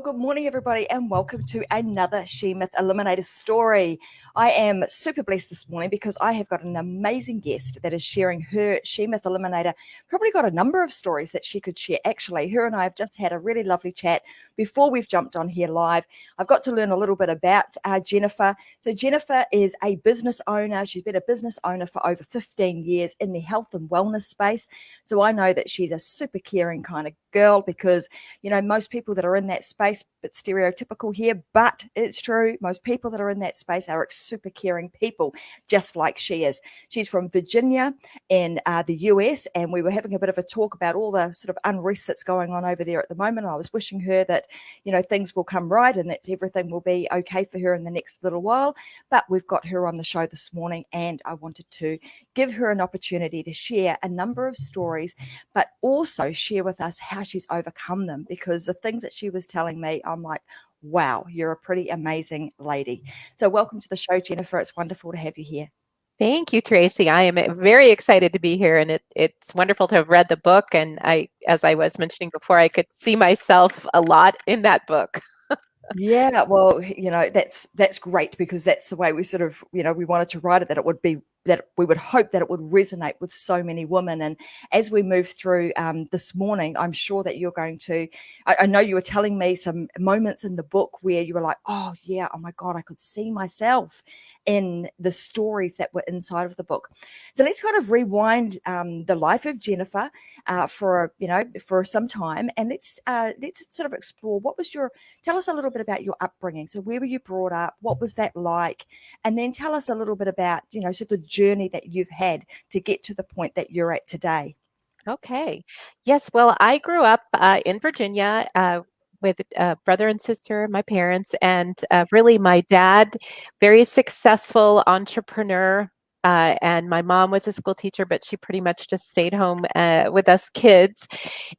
good morning, everybody, and welcome to another She Myth Eliminator story. I am super blessed this morning because I have got an amazing guest that is sharing her She Myth Eliminator. Probably got a number of stories that she could share. Actually, her and I have just had a really lovely chat before we've jumped on here live. I've got to learn a little bit about Jennifer. So Jennifer is a business owner. She's been a business owner for over 15 years in the health and wellness space. So I know that she's a super caring kind of girl because, you know, most people that are in that space, but stereotypical here, but it's true. Most people that are in that space are super caring people, just like she is. She's from Virginia in the US, and we were having a bit of a talk about all the sort of unrest that's going on over there at the moment. I was wishing her that, you know, things will come right and that everything will be okay for her in the next little while. But we've got her on the show this morning, and I wanted to give her an opportunity to share a number of stories, but also share with us how she's overcome them, because the things that she was telling me, I'm like, wow, you're a pretty amazing lady. So welcome to the show, Jennifer. It's wonderful to have you here. Thank you, Tracy. I am very excited to be here, and it's wonderful to have read the book. And as I was mentioning before, I could see myself a lot in that book. Yeah, well, you know, that's great, because that's the way we sort of, you know, we wanted to write it, that it would be, that we would hope that it would resonate with so many women. And as we move through this morning, I'm sure that you're going to, I know you were telling me some moments in the book where you were like, oh yeah, oh my God, I could see myself in the stories that were inside of the book. So let's kind of rewind the life of Jennifer for, you know, for some time, and let's sort of explore tell us a little bit about your upbringing. So where were you brought up? What was that like? And then tell us a little bit about, you know, sort of the journey that you've had to get to the point that you're at today. Okay. Yes. Well, I grew up in Virginia with a brother and sister, my parents, and really my dad, very successful entrepreneur. And my mom was a school teacher, but she pretty much just stayed home with us kids.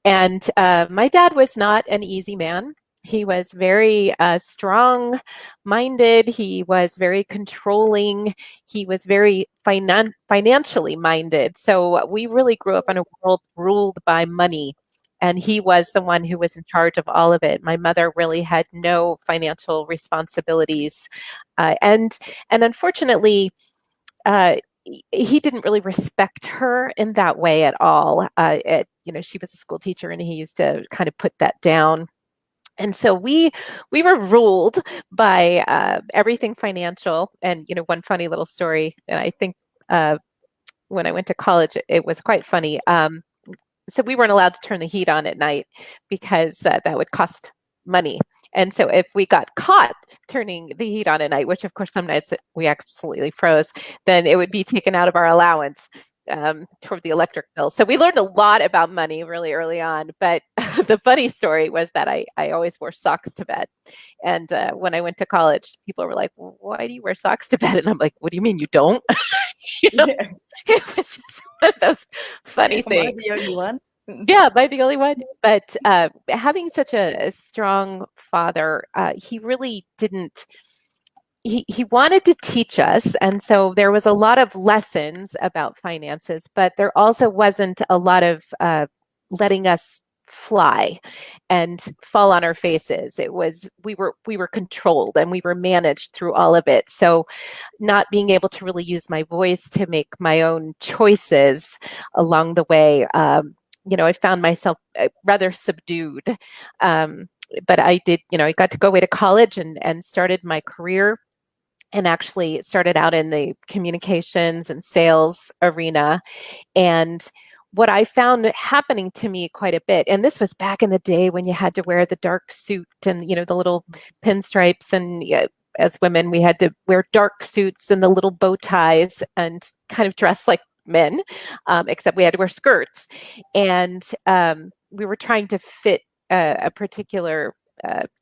And my dad was not an easy man. He was very strong minded. He was very controlling. He was very financially minded. So we really grew up in a world ruled by money. And he was the one who was in charge of all of it. My mother really had no financial responsibilities. And unfortunately, uh, he didn't really respect her in that way at all. She was a school teacher, and he used to kind of put that down. And so we were ruled by everything financial. And one funny little story, and I think when I went to college, it was quite funny. So we weren't allowed to turn the heat on at night because that would cost money. And so if we got caught turning the heat on at night, which of course some nights we absolutely froze, then it would be taken out of our allowance toward the electric bill. So we learned a lot about money really early on. But the funny story was that I always wore socks to bed. And when I went to college, people were like, "Why do you wear socks to bed?" And I'm like, "What do you mean you don't?" you know, Yeah. it was just one of those funny Am I things. the only one? Yeah, am I the only one? But having such a strong father, he really didn't. He wanted to teach us, and so there was a lot of lessons about finances, but there also wasn't a lot of letting us fly and fall on our faces. It was we were controlled and we were managed through all of it. So not being able to really use my voice to make my own choices along the way, I found myself rather subdued. But I did, I got to go away to college and started my career, and actually started out in the communications and sales arena. And what I found happening to me quite a bit, and this was back in the day when you had to wear the dark suit and, the little pinstripes, and as women, we had to wear dark suits and the little bow ties and kind of dress like men, except we had to wear skirts. And we were trying to fit a particular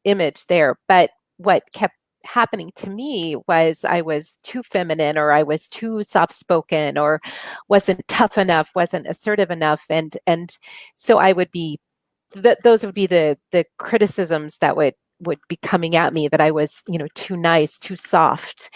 image there. But what kept happening to me was I was too feminine, or I was too soft spoken, or wasn't tough enough, wasn't assertive enough. And so I would be those would be the criticisms that would be coming at me, that I was, too nice, too soft.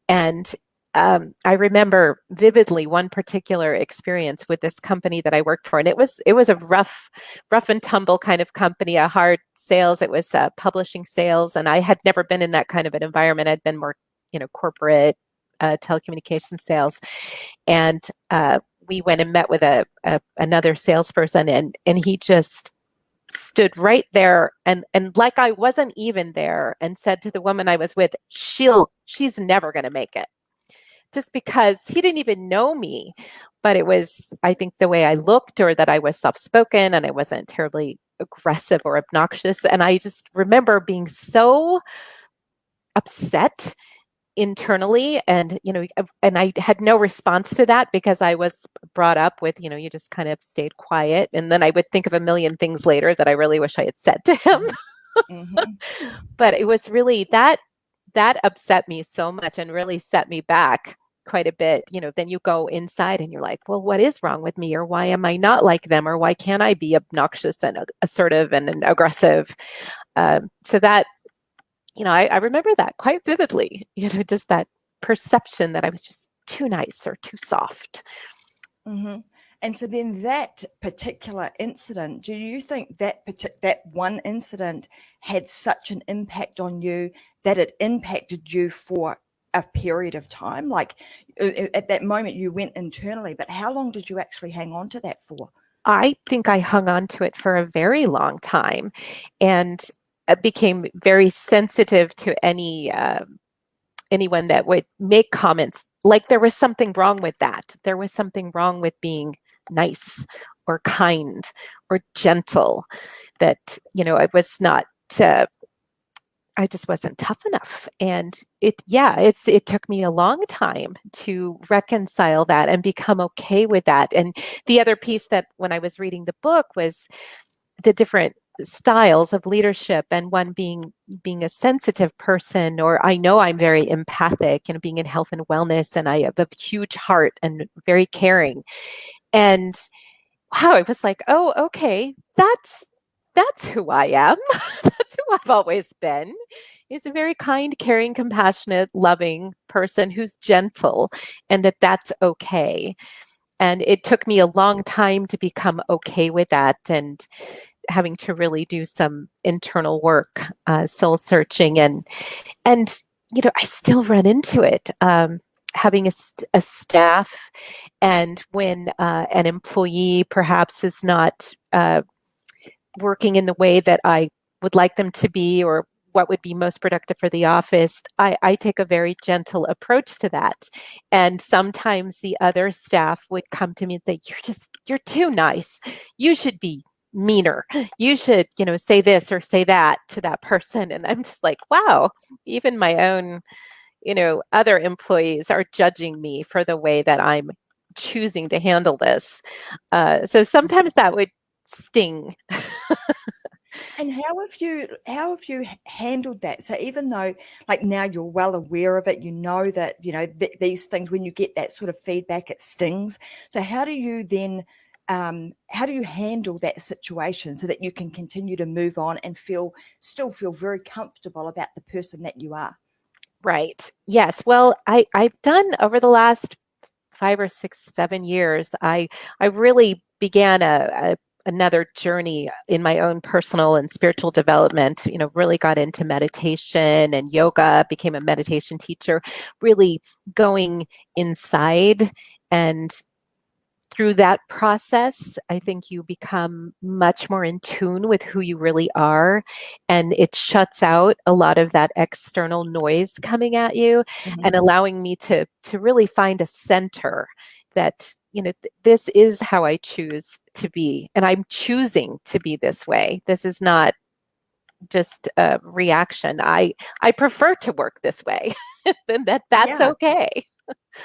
And I remember vividly one particular experience with this company that I worked for, and it was a rough and tumble kind of company, a hard sales. It was publishing sales, and I had never been in that kind of an environment. I'd been more, corporate telecommunication sales, and we went and met with another salesperson, and he just stood right there and like I wasn't even there, and said to the woman I was with, she's never going to make it, just because he didn't even know me. But it was, I think, the way I looked, or that I was soft spoken and I wasn't terribly aggressive or obnoxious. And I just remember being so upset internally, and and I had no response to that, because I was brought up with, you just kind of stayed quiet, and then I would think of a million things later that I really wish I had said to him. Mm-hmm. But it was really that upset me so much and really set me back quite a bit. Then you go inside and you're like, well, what is wrong with me? Or why am I not like them? Or why can't I be obnoxious and assertive and aggressive? So that, I remember that quite vividly, just that perception that I was just too nice or too soft. Mm-hmm. And so then that particular incident, do you think that one incident had such an impact on you that it impacted you for a period of time? Like at that moment you went internally, but how long did you actually hang on to that for? I think I hung on to it for a very long time, and became very sensitive to anyone that would make comments like there was something wrong with that. There was something wrong with being nice or kind or gentle. That I was not. I just wasn't tough enough, and it took me a long time to reconcile that and become okay with that. And the other piece, that when I was reading the book, was the different styles of leadership, and one being a sensitive person, or I know I'm very empathic, being in health and wellness, and I have a huge heart and very caring. And wow, it was like, oh, okay, that's who I am. That's who I've always been. Is a very kind, caring, compassionate, loving person who's gentle, and that's okay. And it took me a long time to become okay with that, and having to really do some internal work, soul searching, and I still run into it. Having a staff, and when an employee perhaps is not working in the way that I would like them to be, or what would be most productive for the office, I take a very gentle approach to that. And sometimes the other staff would come to me and say, you're too nice. You should be meaner. You should, say this or say that to that person. And I'm just like, wow, even my own, other employees are judging me for the way that I'm choosing to handle this. So sometimes that would sting. And how have you handled that? So even though like now you're well aware of it, you know that these things, when you get that sort of feedback, it stings. So how do you then how do you handle that situation so that you can continue to move on and still feel very comfortable about the person that you are? Right. Yes. Well, I've done over the last 5 or 6, 7 years. I really began another journey in my own personal and spiritual development. Really got into meditation and yoga. Became a meditation teacher. Really going inside, and through that process, I think you become much more in tune with who you really are, and it shuts out a lot of that external noise coming at you, and Mhm. allowing me to really find a center that, this is how I choose to be, and I'm choosing to be this way. This is not just a reaction. I prefer to work this way, and that's Yeah. okay.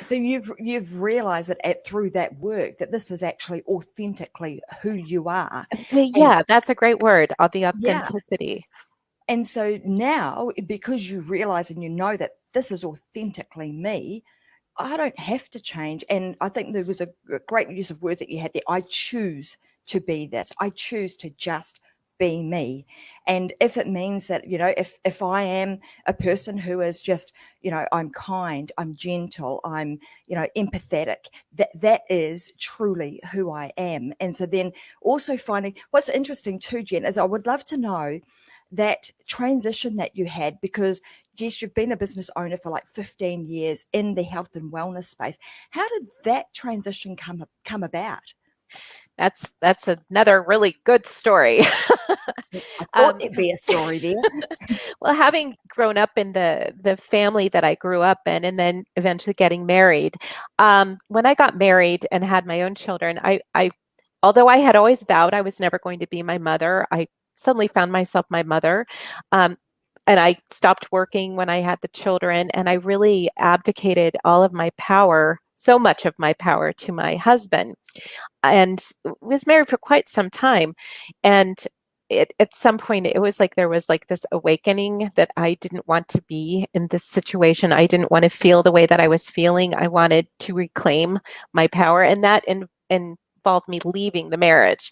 So you've realized that through that work that this is actually authentically who you are. And Yeah, that's a great word, the yeah. authenticity. And so now, because you realize and you know that this is authentically me, I don't have to change. And I think there was a great use of words that you had there. I choose to be this. I choose to just be me. And if it means that, if I am a person who is just, I'm kind, I'm gentle, I'm, empathetic, that is truly who I am. And so then also finding what's interesting too, Jen, is I would love to know that transition that you had, because yes, you've been a business owner for like 15 years in the health and wellness space. How did that transition come about? That's another really good story. I thought um, there'd be a story there. well, having grown up in the family that I grew up in, and then eventually getting married, when I got married and had my own children, I although I had always vowed I was never going to be my mother, I suddenly found myself my mother. Um, and I stopped working when I had the children, and I really abdicated all of my power, so much of my power, to my husband, and was married for quite some time. And at some point, it was like there was like this awakening that I didn't want to be in this situation. I didn't want to feel the way that I was feeling. I wanted to reclaim my power, and that involved me leaving the marriage.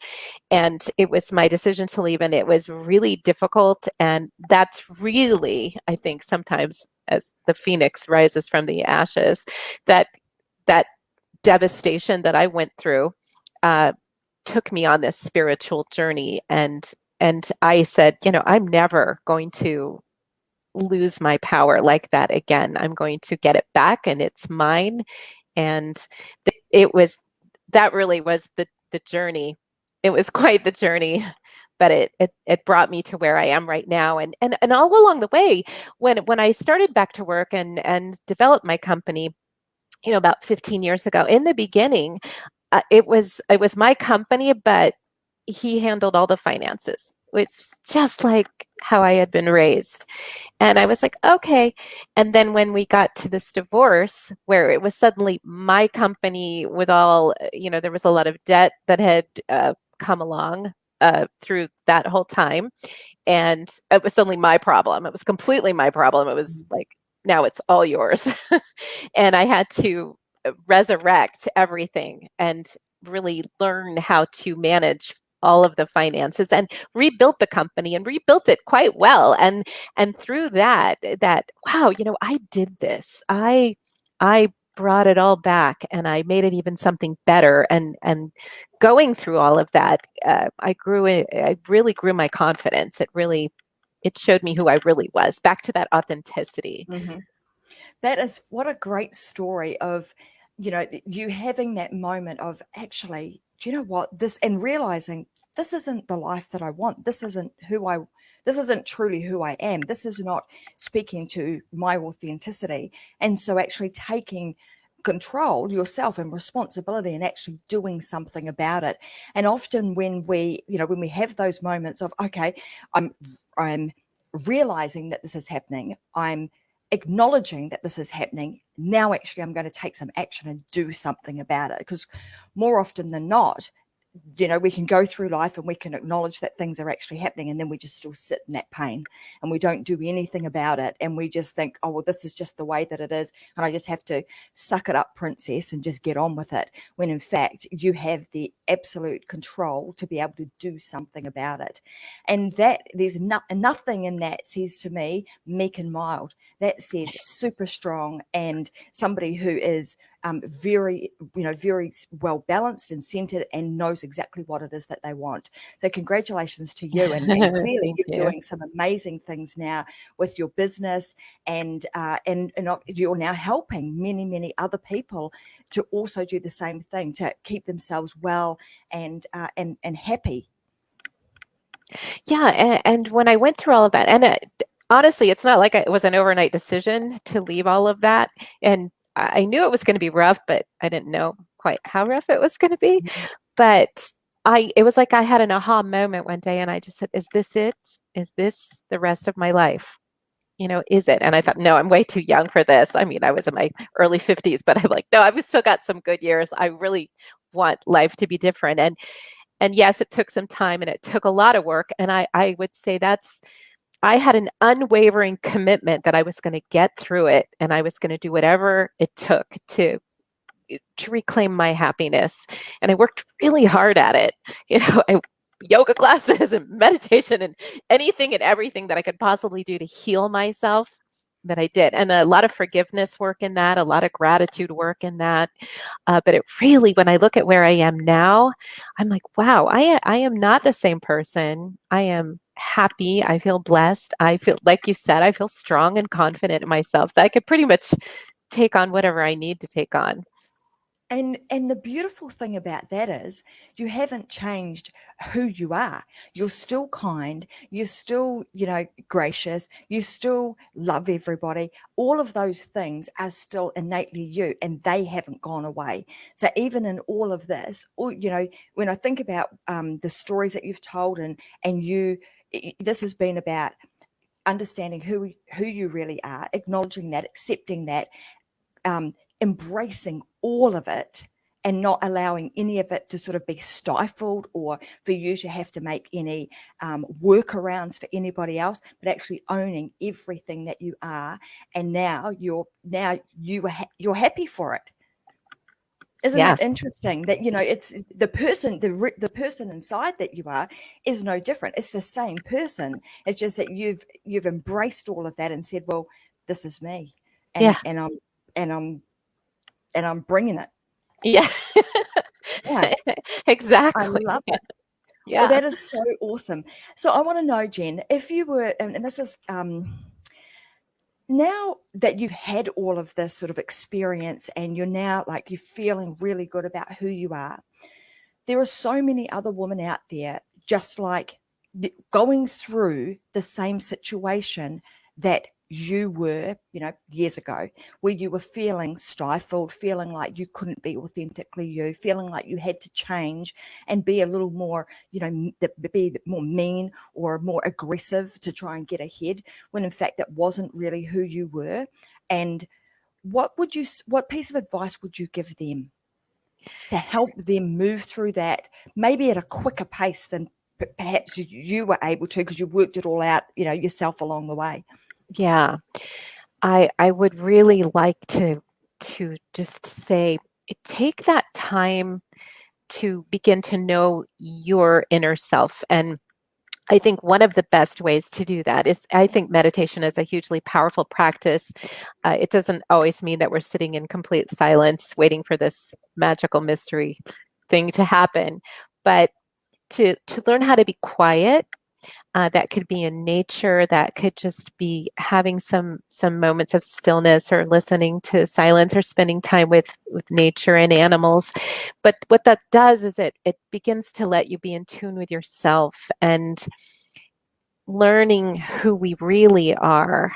And it was my decision to leave, and it was really difficult. And that's really, I think, sometimes as the phoenix rises from the ashes, that that devastation that I went through uh, took me on this spiritual journey, and I said, I'm never going to lose my power like that again. I'm going to get it back, and it's mine. And it was that really was the journey. It was quite the journey, but it brought me to where I am right now. And all along the way, when I started back to work and developed my company, about 15 years ago, in the beginning, it was my company, but he handled all the finances, which is just like how I had been raised. And I was like, okay. And then when we got to this divorce, where it was suddenly my company with all, there was a lot of debt that had come along through that whole time. And it was suddenly my problem. It was completely my problem. It was like, now it's all yours. And I had to resurrect everything and really learn how to manage all of the finances, and rebuilt the company, and rebuilt it quite well. And through that wow, I did this. I brought it all back, and I made it even something better. And going through all of that, I really grew my confidence. It showed me who I really was, back to that authenticity. Mhm. That is what a great story of, you having that moment of actually, do you know what, this, and realizing this isn't the life that I want. This isn't truly who I am. This is not speaking to my authenticity. And so actually taking control yourself and responsibility and actually doing something about it. And often when we have those moments of, okay, I'm realizing that this is happening, I'm acknowledging that this is happening. Now, actually, I'm going to take some action and do something about it. Because more often than not, we can go through life and we can acknowledge that things are actually happening, and then we just still sit in that pain and we don't do anything about it. And we just think, oh, well, this is just the way that it is. And I just have to suck it up, princess, and just get on with it. When in fact, you have the absolute control to be able to do something about it. And that there's nothing in that says to me meek and mild. That says super strong, and somebody who is very, very well balanced and centered and knows exactly what it is that they want. So congratulations to you. And clearly Thank you're you. doing some amazing things now with your business, and you're now helping many, many other people to also do the same thing, to keep themselves well and happy. Yeah, and when I went through all of that, and honestly, it's not like it was an overnight decision to leave all of that. And I knew it was going to be rough, but I didn't know quite how rough it was going to be. But it was like I had an aha moment one day, and I just said, "Is this it? Is this the rest of my life? Is it?" And I thought, no, I'm way too young for this. I mean, I was in my early 50s, but I'm like, no, I've still got some good years. I really want life to be different. And yes, it took some time, and it took a lot of work. And I would say I had an unwavering commitment that I was going to get through it, and I was going to do whatever it took to reclaim my happiness. And I worked really hard at it. I yoga classes and meditation and anything and everything that I could possibly do to heal myself that I did. And a lot of forgiveness work in that, a lot of gratitude work in that. But it really, when I look at where I am now, I'm like, wow, I am not the same person. I am happy. I feel blessed. I feel, like you said, I feel strong and confident in myself that I could pretty much take on whatever I need to take on. And the beautiful thing about that is you haven't changed who you are. You're still kind, you're still, gracious, you still love everybody. All of those things are still innately you and they haven't gone away. So even in all of this, when I think about the stories that you've told and this has been about understanding who you really are, acknowledging that, accepting that, um, embracing all of it and not allowing any of it to sort of be stifled or for you to have to make any workarounds for anybody else, but actually owning everything that you are. And you're happy for it. Isn't Yeah. that interesting that it's the person inside that you are is no different. It's the same person. It's just that you've embraced all of that and said, well, this is me, and Yeah. and I'm and I'm and I'm bringing it. Yeah. Yeah, I Exactly. love it. Well, Yeah. that is so awesome. So I want to know, Jen, if you were, and this is now that you've had all of this sort of experience and you're now like you're feeling really good about who you are, there are so many other women out there just like going through the same situation that you were, years ago, where you were feeling stifled, feeling like you couldn't be authentically you, feeling like you had to change and be a little more, be more mean or more aggressive to try and get ahead, when in fact that wasn't really who you were. And what piece of advice would you give them to help them move through that, maybe at a quicker pace than perhaps you were able to because you worked it all out, yourself along the way? Yeah. I would really like to just say take that time to begin to know your inner self. And I think one of the best ways to do that is I think meditation is a hugely powerful practice. It doesn't always mean that we're sitting in complete silence waiting for this magical mystery thing to happen, but to learn how to be quiet. That could be in nature. That could just be having some moments of stillness, or listening to silence, or spending time with nature and animals. But what that does is it begins to let you be in tune with yourself, and learning who we really are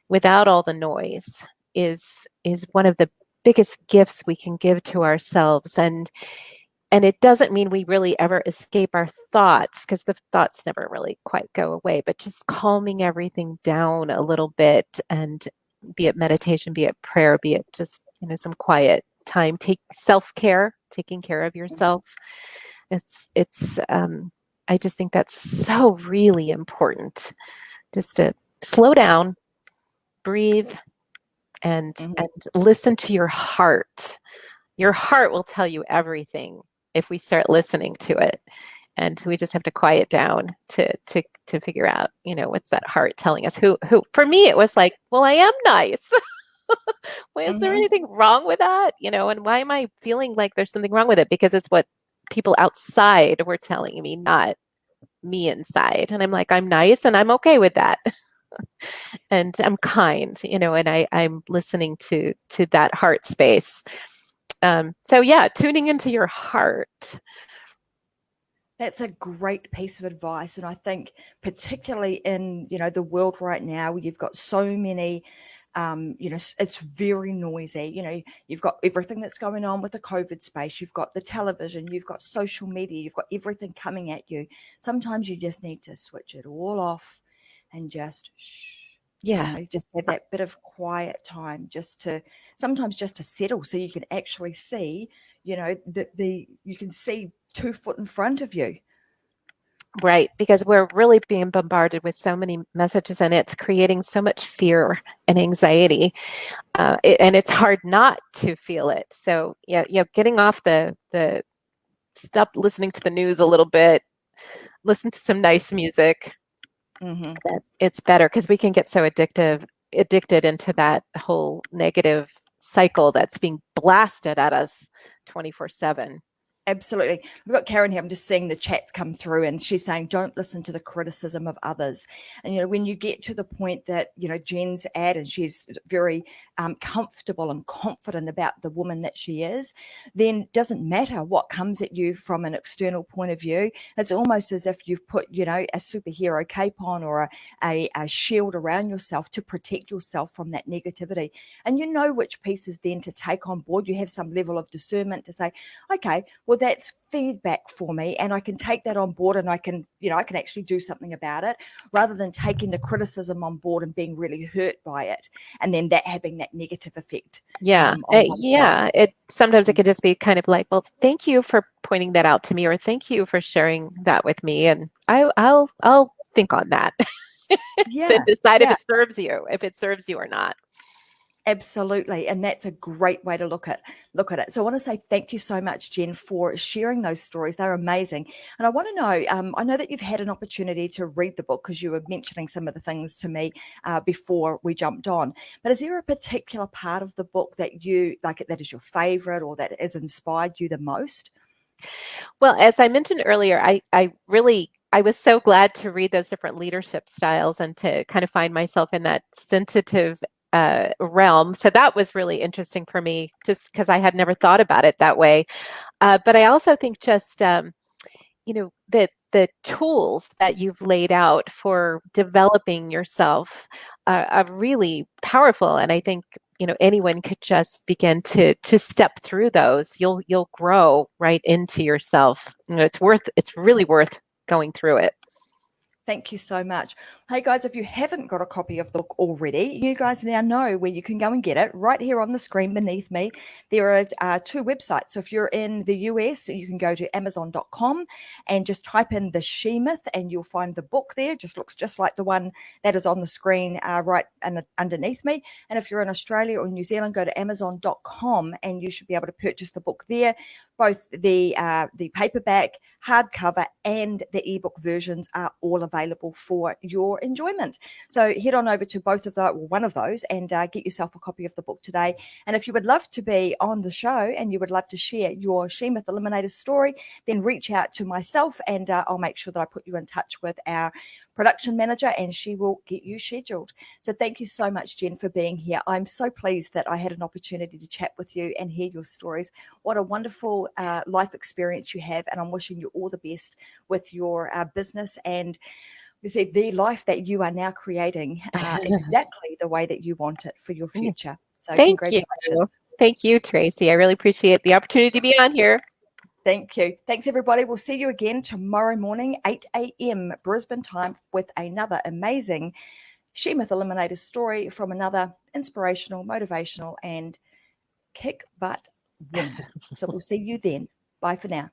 without all the noise is one of the biggest gifts we can give to ourselves. And it doesn't mean we really ever escape our thoughts, because the thoughts never really quite go away, but just calming everything down a little bit, and be it meditation, be it prayer, be it just, some quiet time, take self-care, taking care of yourself. It's I just think that's so really important, just to slow down, breathe, and Mhm. listen to your heart. Your heart will tell you everything if we start listening to it. And we just have to quiet down to figure out, what's that heart telling us? Who for me it was like, well, I am nice. Why is there Mhm. anything wrong with that? And why am I feeling like there's something wrong with it? Because it's what people outside were telling me, not me inside. And I'm like, I'm nice and I'm okay with that. And I'm kind, and I'm listening to that heart space. So yeah, tuning into your heart. That's a great piece of advice. And I think particularly in, the world right now where you've got so many, it's very noisy. You've got everything that's going on with the COVID space. You've got the television, you've got social media, you've got everything coming at you. Sometimes you just need to switch it all off and just shh, Yeah, just have that bit of quiet time sometimes just to settle so you can actually see, you can see 2 foot in front of you. right. Because we're really being bombarded with so many messages, and it's creating so much fear and anxiety. And it's hard not to feel it. So yeah, getting off the stop listening to the news a little bit, listen to some nice music, Mm-hmm. that it's better, because we can get so addicted into that whole negative cycle that's being blasted at us 24/7. Absolutely. We've got Karen here. I'm just seeing the chats come through, and she's saying, don't listen to the criticism of others. And, when you get to the point that, Jen's at, and she's very comfortable and confident about the woman that she is, then it doesn't matter what comes at you from an external point of view. It's almost as if you've put, a superhero cape on, or a shield around yourself to protect yourself from that negativity. And you know which pieces then to take on board. You have some level of discernment to say, okay, well, that's feedback for me, and I can take that on board, and I can actually do something about it, rather than taking the criticism on board and being really hurt by it, and then that having that negative effect Yeah. on oneself. Yeah. Sometimes it could just be kind of like, well, thank you for pointing that out to me, or thank you for sharing that with me. And I'll think on that. Then Yeah, decide yeah. if it serves you or not. Absolutely. And that's a great way to look at it. So I want to say thank you so much, Jen, for sharing those stories. They're amazing. And I want to know, I know that you've had an opportunity to read the book, because you were mentioning some of the things to me before we jumped on. But is there a particular part of the book that you like, that is your favorite, or that has inspired you the most? Well, as I mentioned earlier, I was so glad to read those different leadership styles and to kind of find myself in that sensitive realm. So that was really interesting for me, just because I had never thought about it that way. But I also think just the tools that you've laid out for developing yourself are really powerful, and I think anyone could just begin to step through those. You'll grow right into yourself. It's really worth going through it. Thank you so much. Hey guys, if you haven't got a copy of the book already, you guys now know where you can go and get it. Right here on the screen beneath me, there are two websites. So if you're in the US, you can go to Amazon.com and just type in The She Myth, and you'll find the book there. It just looks just like the one that is on the screen right underneath me. And if you're in Australia or New Zealand, go to Amazon.com, and you should be able to purchase the book there. Both the paperback, hardcover, and the ebook versions are all available for your enjoyment. So head on over to both of those, or one of those, and get yourself a copy of the book today. And if you would love to be on the show and you would love to share your She Myth Eliminator story, then reach out to myself, and I'll make sure that I put you in touch with our production manager, and she will get you scheduled. So thank you so much, Jen, for being here. I'm so pleased that I had an opportunity to chat with you and hear your stories. What a wonderful life experience you have, and I'm wishing you all the best with your business, and you see the life that you are now creating exactly the way that you want it for your Yes. future. So Thank you. congratulations. Thank you, Tracy. I really appreciate the opportunity to be on here. Thank you. Thanks, everybody. We'll see you again tomorrow morning, 8 a.m. Brisbane time, with another amazing She Myth Eliminator story from another inspirational, motivational, and kick butt woman. So we'll see you then. Bye for now.